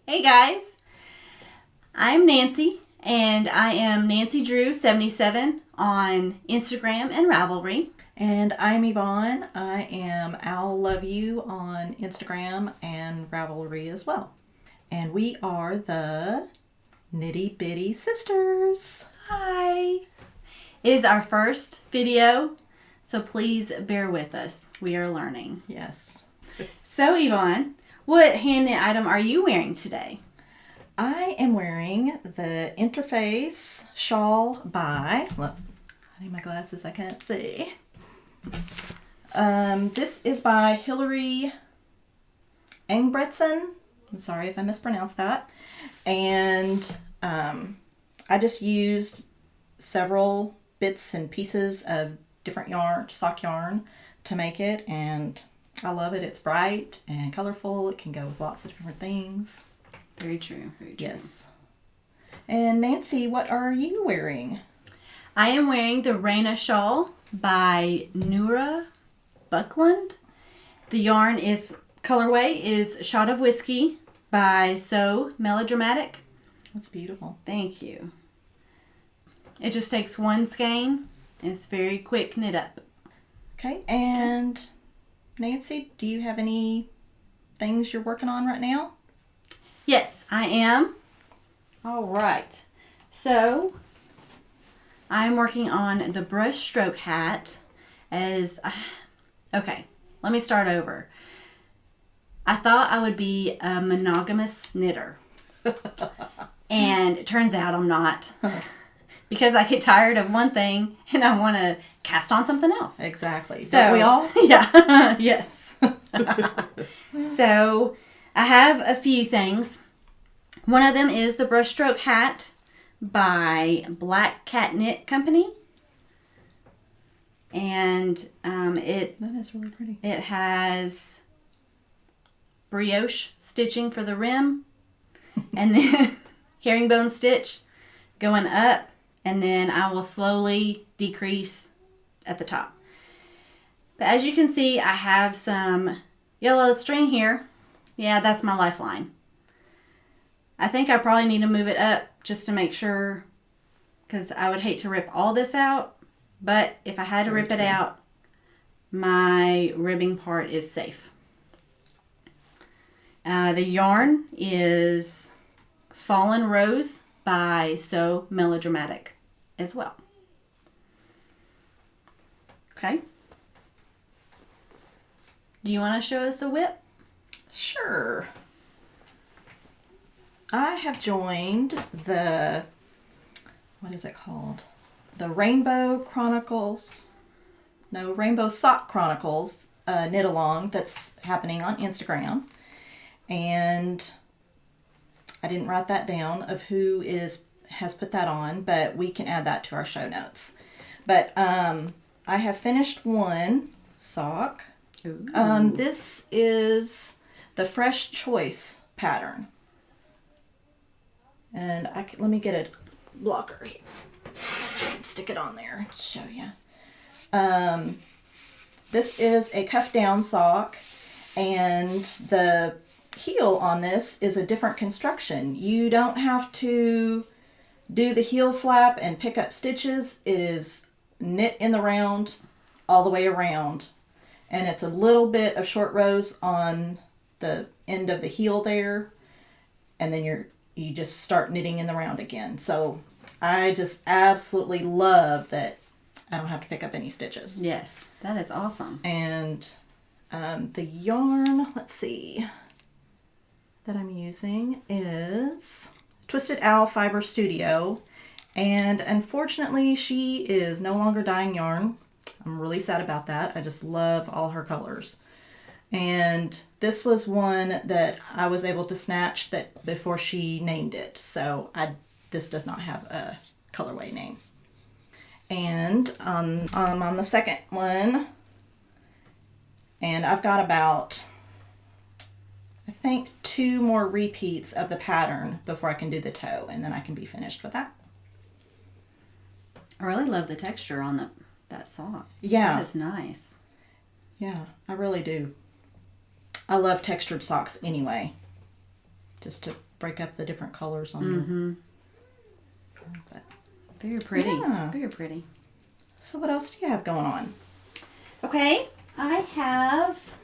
Hey guys, I'm Nancy and I am Nancy Drew 77 on Instagram and Ravelry. And I'm Yvonne. I am I'll Love You on Instagram and Ravelry as well. And we are the Knitty Bitty Sisters. Hi. It is our first video, so please bear with us. We are learning. Yes. So Yvonne, what hand knit item are you wearing today? I am wearing the Interface shawl by, look, I need my glasses, I can't see. This is by Hilary Engebretson. I'm sorry if I mispronounced that. And I just used several bits and pieces of different yarn, sock yarn, to make it, and I love it. It's bright and colorful. It can go with lots of different things. Very true. Very true. Yes. And Nancy, what are you wearing? I am wearing the Reyna shawl by Noora Backlund. The yarn colorway is Shot of Whiskey by So Melodramatic. That's beautiful. Thank you. It just takes one skein. It's very quick knit up. Okay, and Nancy, do you have any things you're working on right now? Yes, I am. All right. So, I'm working on the Brushstroke hat okay, let me start over. I thought I would be a monogamous knitter. And it turns out I'm not. Because I get tired of one thing and I want to cast on something else. Exactly. So, don't we all? Yeah. Yes. So, I have a few things. One of them is the Brushstroke hat by Black Cat Knit Company. And That is really pretty. it has brioche stitching for the rim. And then herringbone stitch going up. And then I will slowly decrease at the top. But as you can see, I have some yellow string here. Yeah, that's my lifeline. I think I probably need to move it up just to make sure, because I would hate to rip all this out. But if I had to rip it out, my ribbing part is safe. The yarn is Fallen Rose by So Melodramatic as well. Okay. Do you want to show us a whip? Sure. I have joined the, what is it called? The Rainbow Sock Chronicles knit along that's happening on Instagram. And I didn't write that down of who has put that on, but we can add that to our show notes. But I have finished one sock. This is the Fresh Choice pattern. And let me get a blocker here. Stick it on there to show you. This is a cuff down sock, and the heel on this is a different construction. You don't have to do the heel flap and pick up stitches. It is knit in the round all the way around, and it's a little bit of short rows on the end of the heel there, and then you just start knitting in the round again. So I just absolutely love that I don't have to pick up any stitches. Yes, that is awesome. And the yarn, let's see, that I'm using is Twisted Owl Fiber Studio. And unfortunately, she is no longer dyeing yarn. I'm really sad about that. I just love all her colors. And this was one that I was able to snatch that before she named it. So this does not have a colorway name. And I'm on the second one. And I've got about, I think, 2 more repeats of the pattern before I can do the toe. And then I can be finished with that. I really love the texture on that sock. Yeah. That is nice. Yeah, I really do. I love textured socks anyway. Just to break up the different colors on there. Very pretty. Yeah. Very pretty. So what else do you have going on? Okay, I have...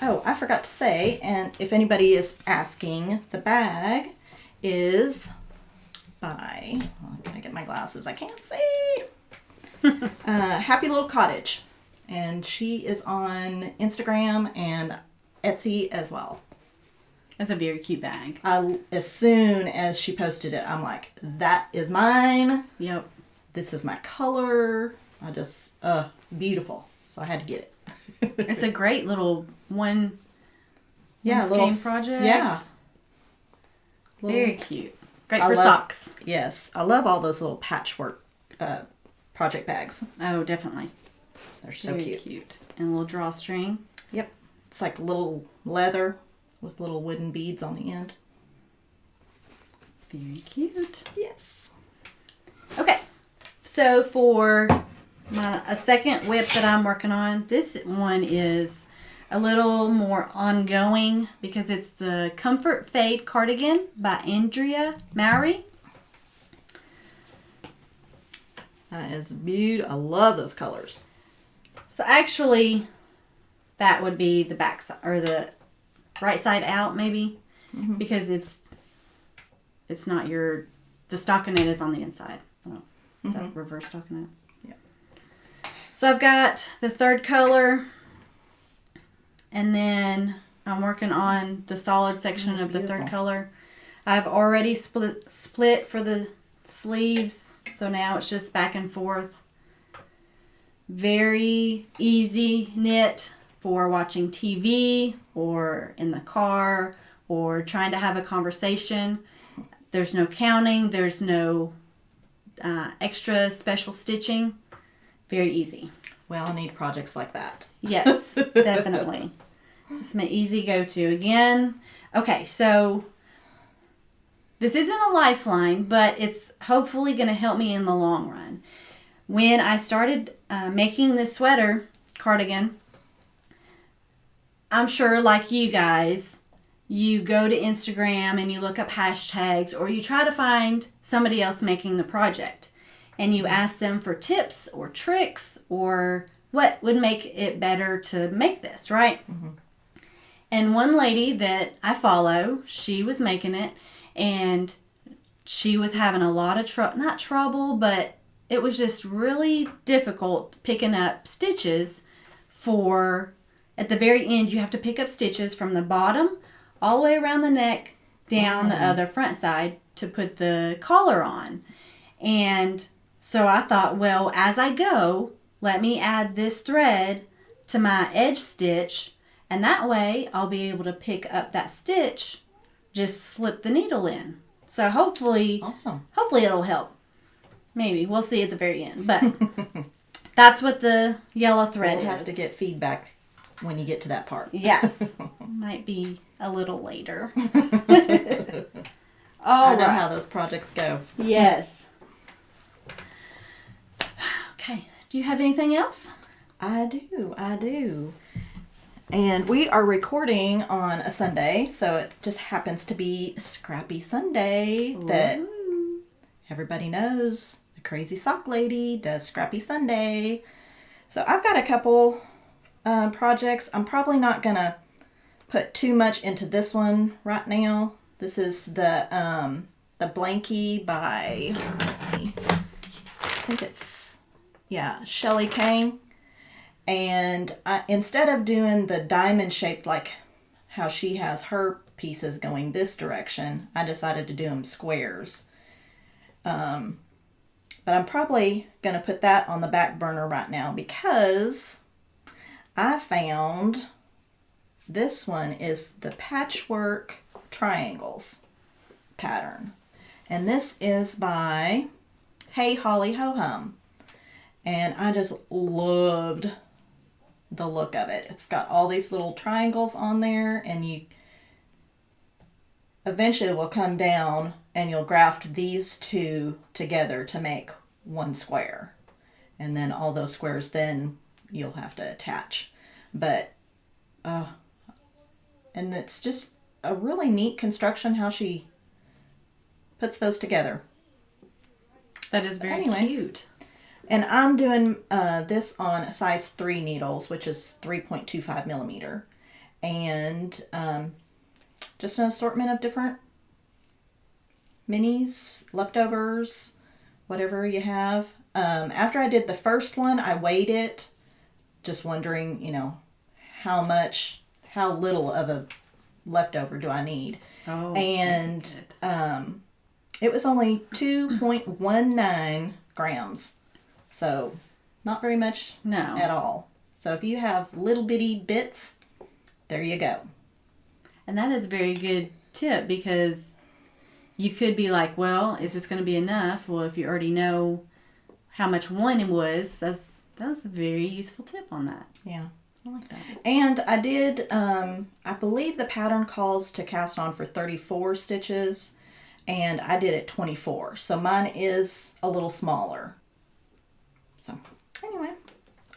Oh, I forgot to say, and if anybody is asking, the bag is by... Oh, I'm going to get my glasses. I can't see. Happy Little Cottage. And she is on Instagram and Etsy as well. That's a very cute bag. As soon as she posted it, I'm like, that is mine. Yep. This is my color. I just, beautiful. So I had to get it. It's a great little one little game project. Yeah. Very cute. Great for socks. Yes. I love all those little patchwork project bags. Oh, definitely. They're so Very cute. And a little drawstring. Yep. It's like little leather with little wooden beads on the end. Very cute. Yes. Okay. So for a second whip that I'm working on, this one is a little more ongoing because it's the Comfort Fade Cardigan by Andrea Mowry. That is beautiful. I love those colors. So actually, that would be the back side or the right side out, maybe, because it's not the stockinette is on the inside. Oh, is that reverse stockinette? Yeah. So I've got the third color, and then I'm working on the solid section of the third color. I've already split for the sleeves, so now it's just back and forth. Very easy knit for watching TV or in the car or trying to have a conversation. There's no counting. There's no extra special stitching. Very easy. We all need projects like that. Yes, definitely. It's my easy go-to. Again, okay, so this isn't a lifeline, but it's hopefully going to help me in the long run. When I started making this sweater cardigan, I'm sure like you guys, you go to Instagram and you look up hashtags or you try to find somebody else making the project and you ask them for tips or tricks or what would make it better to make this, right? And one lady that I follow, she was making it and she was having a lot of not trouble, but it was just really difficult picking up stitches for, at the very end, you have to pick up stitches from the bottom all the way around the neck down the other front side to put the collar on. And so I thought, well, as I go, let me add this thread to my edge stitch, and that way I'll be able to pick up that stitch, just slip the needle in. So hopefully, hopefully it'll help. Maybe. We'll see at the very end. But that's what the yellow thread is. We'll have to get feedback when you get to that part. Yes. Might be a little later. I know how those projects go. Yes. Okay. Do you have anything else? I do. And we are recording on a Sunday, so it just happens to be Scrappy Sunday that everybody knows. The crazy sock lady does Scrappy Sunday. So I've got a couple projects. I'm probably not going to put too much into this one right now. This is the blankie by, I think it's, Shelly Kang. And instead of doing the diamond shaped like how she has her pieces going this direction, I decided to do them squares. But I'm probably going to put that on the back burner right now because I found this one is the Patchwork Triangles pattern. And this is by Hey Holly Ho Hum. And I just loved the look of it. It's got all these little triangles on there, and you eventually will come down and you'll graft these two together to make one square. And then all those squares then you'll have to attach. But And it's just a really neat construction how she puts those together. That is very cute. And I'm doing this on size 3 needles, which is 3.25 millimeter. And just an assortment of different minis, leftovers, whatever you have. After I did the first one, I weighed it, just wondering, you know, how little of a leftover do I need. Oh, and it was only 2.19 grams. So not very much at all. So if you have little bitty bits, there you go. And that is a very good tip, because you could be like, well, is this going to be enough? Well, if you already know how much one it was, that was a very useful tip on that. Yeah. I like that. And I did, I believe the pattern calls to cast on for 34 stitches, and I did it 24. So mine is a little smaller. So anyway,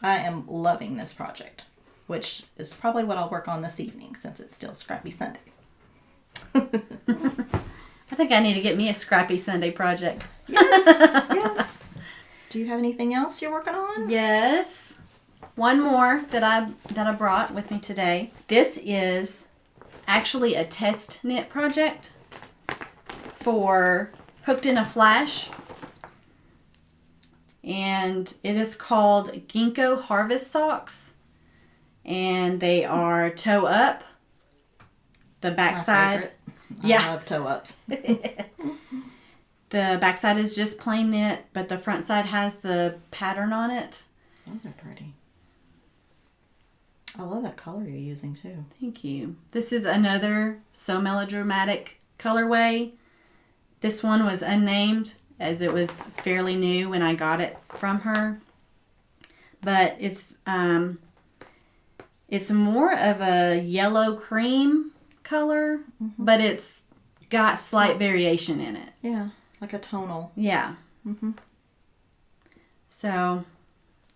I am loving this project, which is probably what I'll work on this evening since it's still Scrappy Sunday. I think I need to get me a Scrappy Sunday project. Yes, yes. Do you have anything else you're working on? Yes. One more that I brought with me today. This is actually a test knit project for Hooked in a Flash. And it is called Ginkgo Harvest socks. And they are toe up. The backside. I love toe ups. The backside is just plain knit, but the front side has the pattern on it. Those are pretty. I love that color you're using too. Thank you. This is another So Melodramatic colorway. This one was unnamed, as it was fairly new when I got it from her. But it's more of a yellow cream color, but it's got slight variation in it. Yeah, like a tonal. Yeah. So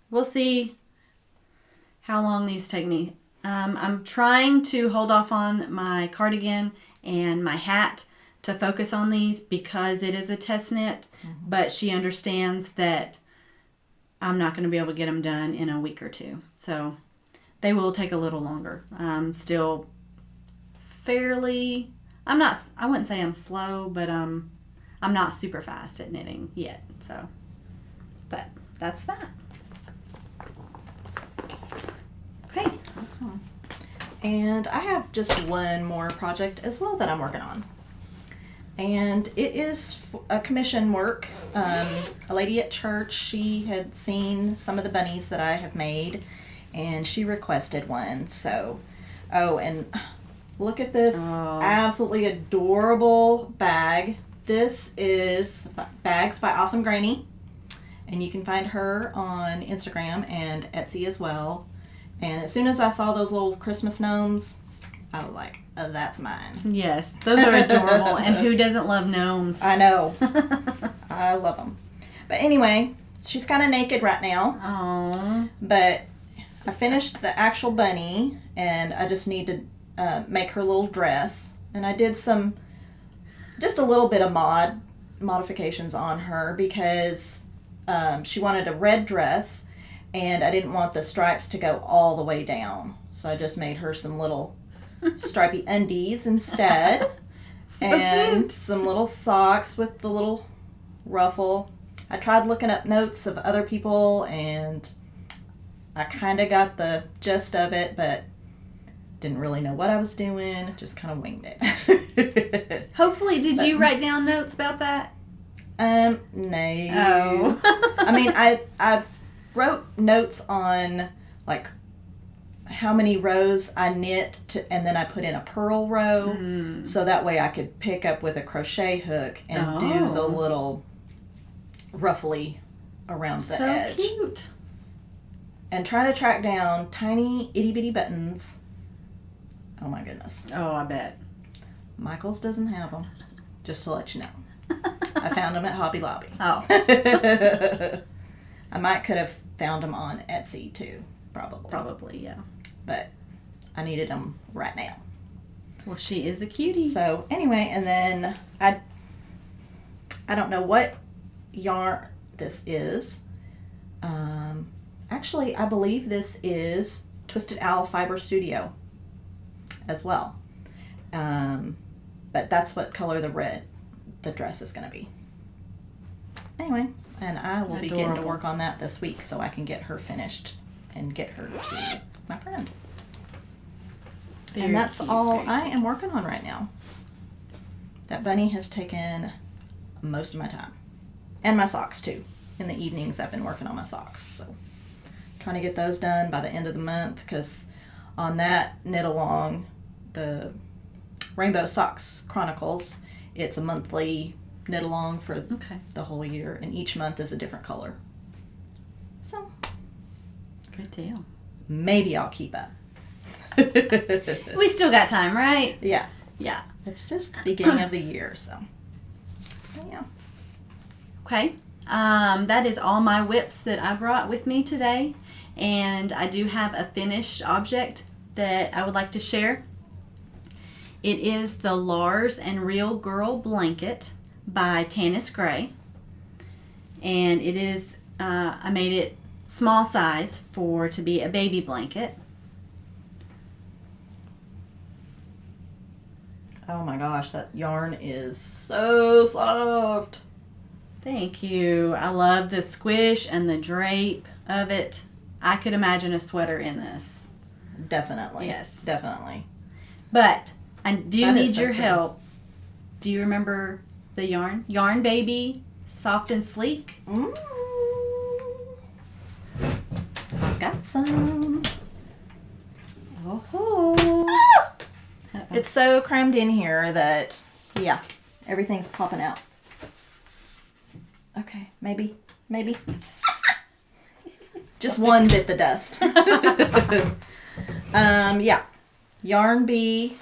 we'll see how long these take me. I'm trying to hold off on my cardigan and my hat to focus on these because it is a test knit, but she understands that I'm not going to be able to get them done in a week or two. So they will take a little longer. Still fairly, I wouldn't say I'm slow, but I'm not super fast at knitting yet. So, but that's that. Okay. Awesome. And I have just one more project as well that I'm working on. And it is a commission work. A lady at church, she had seen some of the bunnies that I have made, and she requested one. So, and look at this absolutely adorable bag. This is Bags by Awesome Granny, and you can find her on Instagram and Etsy as well. And as soon as I saw those little Christmas gnomes, I was like, oh, that's mine. Yes, those are adorable. And who doesn't love gnomes? I know. I love them. But anyway, she's kind of naked right now. Aww. But I finished the actual bunny, and I just need to make her little dress. And I did just a little bit of modifications on her because she wanted a red dress, and I didn't want the stripes to go all the way down. So I just made her some little stripy undies instead. And cute. Some little socks with the little ruffle. I tried looking up notes of other people, and I kind of got the gist of it, but didn't really know what I was doing. Just kind of winged it. Hopefully, did you write down notes about that? No. Oh. I mean, I wrote notes on like how many rows I knit and then I put in a purl row, so that way I could pick up with a crochet hook and do the little ruffly around the edge. So cute. And try to track down tiny itty bitty buttons. Oh my goodness. Oh, I bet. Michael's doesn't have them, just to let you know. I found them at Hobby Lobby. Oh. I could have found them on Etsy too, probably. Probably, yeah. But I needed them right now. Well, she is a cutie. So anyway, and then I don't know what yarn this is. Actually, I believe this is Twisted Owl Fiber Studio as well. But that's what color the dress is going to be. Anyway, and I will be getting to work on that this week so I can get her finished and get her to my friend. And that's all I am working on right now. That bunny has taken most of my time. And my socks too. In the evenings I've been working on my socks. So trying to get those done by the end of the month, because on that knit along, the Rainbow Socks Chronicles, it's a monthly knit along for the whole year, and each month is a different color. So good deal. Maybe I'll keep up. We still got time, right? Yeah. Yeah. It's just the beginning of the year, so yeah. Okay. That is all my whips that I brought with me today. And I do have a finished object that I would like to share. It is the Lars and Real Girl Blanket by Tanis Gray. And it is, I made it small size to be a baby blanket. Oh my gosh, that yarn is so soft. Thank you. I love the squish and the drape of it. I could imagine a sweater in this. Definitely. Yes. Definitely. But I do need your pretty. help. Do you remember the yarn? Yarn Baby, Soft and Sleek. I've got some. Oh. It's so crammed in here that, yeah, everything's popping out. Okay, maybe. Just one bit the dust. Yeah. Yarn Bee,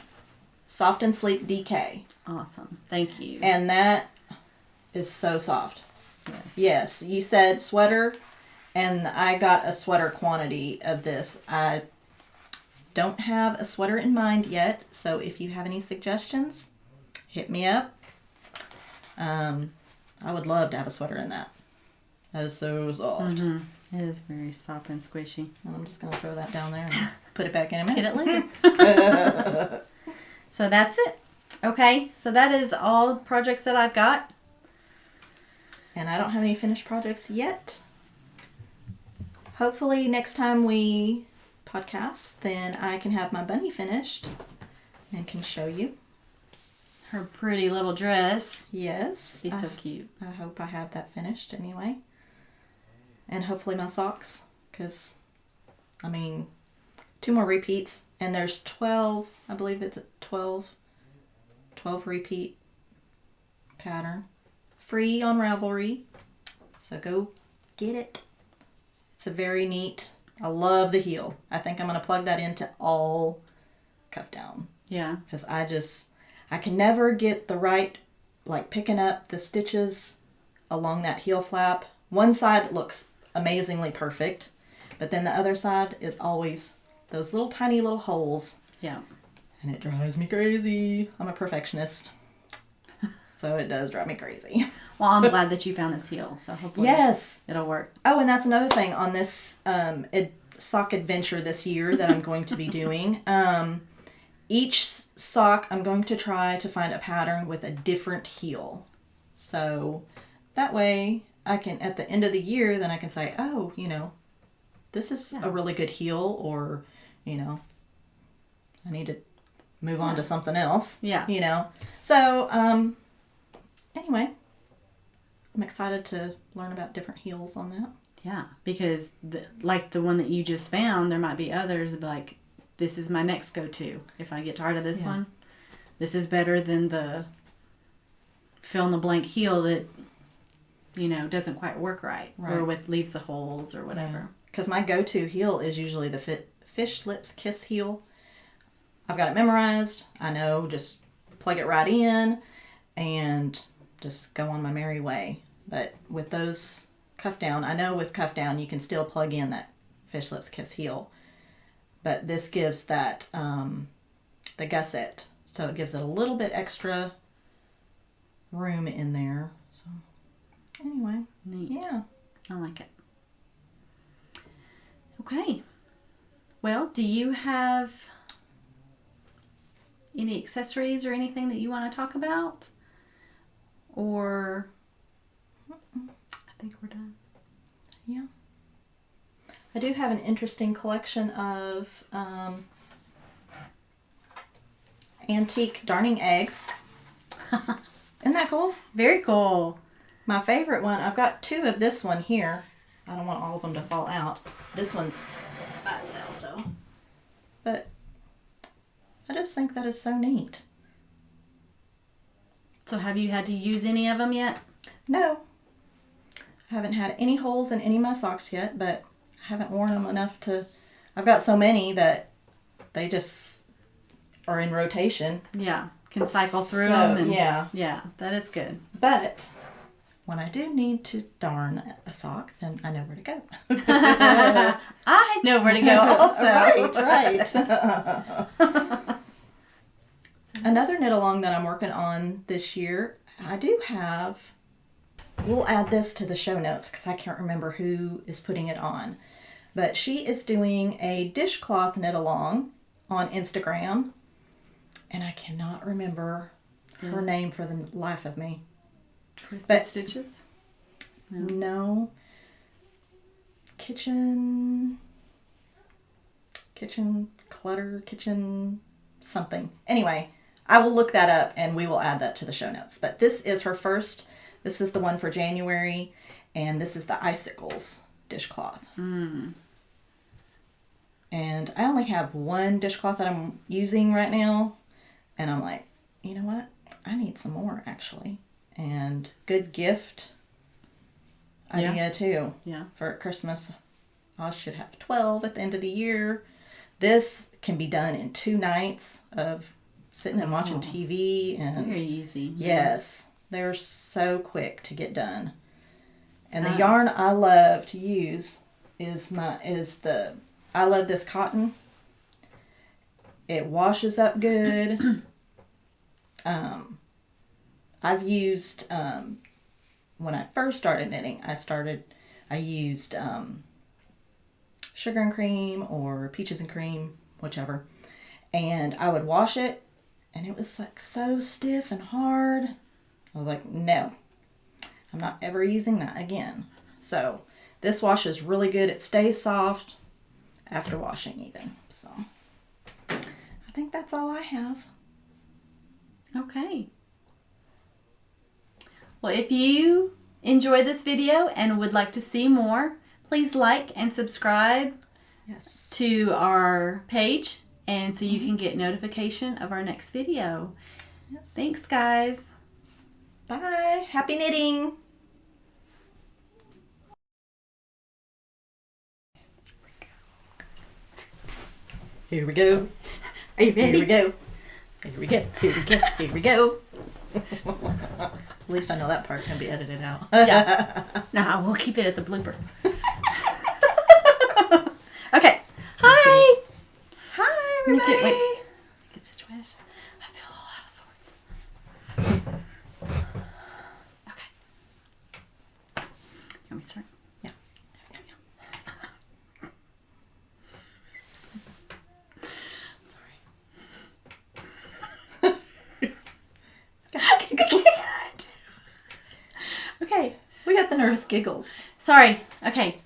Soft and Sleek DK. Awesome. Thank you. And that is so soft. Yes. Yes, you said sweater, and I got a sweater quantity of this. I don't have a sweater in mind yet, so if you have any suggestions, hit me up. I would love to have a sweater in that. That is so soft. Mm-hmm. It is very soft and squishy. I'm just going to throw that down there and put it back in a minute. Get it later. So that's it. Okay, so that is all the projects that I've got. And I don't have any finished projects yet. Hopefully next time we podcast, then I can have my bunny finished and can show you. Her pretty little dress. Yes. She's so cute. I hope I have that finished anyway. And hopefully my socks, because, 2 more repeats, and there's 12, I believe it's a 12 repeat pattern. Free on Ravelry. So go get it. It's a very neat, I love the heel. I think I'm going to plug that into all cuff down. Yeah. Because I can never get the right, picking up the stitches along that heel flap. One side looks amazingly perfect, but then the other side is always those little tiny little holes. Yeah. And it drives me crazy. I'm a perfectionist. So it does drive me crazy. Well, I'm glad that you found this heel, so hopefully it'll work. Oh, and that's another thing on this sock adventure this year that I'm going to be doing. Each sock, I'm going to try to find a pattern with a different heel. So that way I can, at the end of the year, then I can say, oh, this is a really good heel, or, I need to move on to something else. Yeah. So, anyway, I'm excited to learn about different heels on that. Yeah, because the one that you just found, there might be others that be like, this is my next go-to. If I get tired of this one, this is better than the fill in the blank heel that, doesn't quite work right. Or leaves the holes or whatever. Because my go-to heel is usually the Fish Lips Kiss heel. I've got it memorized. I know, just plug it right in and just go on my merry way. But with those cuff down, I know with cuff down you can still plug in that Fish Lips Kiss heel. But this gives that, the gusset. So it gives it a little bit extra room in there. So anyway, Neat. yeah. I like it. Okay. Well, do you have any accessories or anything that you want to talk about? Or I think we're done. Yeah. I do have an interesting collection of antique darning eggs. Isn't that cool? Very cool. My favorite one, I've got 2 of this one here. I don't want all of them to fall out. This one's by itself though. But I just think that is so neat. So have you had to use any of them yet? No. I haven't had any holes in any of my socks yet, but I haven't worn them enough to... I've got so many that they just are in rotation. Yeah. Can cycle through them. And, yeah. Yeah, that is good. But when I do need to darn a sock, then I know where to go. I know where to go also. Right. Another knit along that I'm working on this year, I do have... We'll add this to the show notes because I can't remember who is putting it on. But she is doing a dishcloth knit along on Instagram. And I cannot remember her name for the life of me. Twisted Stitches? No. Kitchen clutter, kitchen something. Anyway, I will look that up and we will add that to the show notes. But this is her first. This is the one for January. And this is the Icicles dishcloth. And I only have one dishcloth that I'm using right now. And I'm like, you know what? I need some more, actually. And good gift idea, too. Yeah. For Christmas. I should have 12 at the end of the year. This can be done in 2 nights of sitting and watching TV. And very easy. Yes. They're so quick to get done. And the yarn I love to use I love this cotton. It washes up good. I've used, when I first started knitting, I used sugar and cream or peaches and cream, whichever. And I would wash it and it was like so stiff and hard. I was like, no, I'm not ever using that again. So this washes really good. It stays soft after washing even. So I think that's all I have. Okay. Well, if you enjoyed this video and would like to see more, please like and subscribe to our page, and so you can get notification of our next video. Yes. Thanks, guys. Bye. Happy knitting. Here we go. Are you ready? Here we go. Here we go. Here we go. Here we go. At least I know that part's going to be edited out. Yeah. No, we'll keep it as a blooper. Okay. Hi. Hi, everybody. Get situated. I feel a lot of sorts. Okay. Can we start? Yeah. Okay. We got the nervous giggles. Sorry. Okay.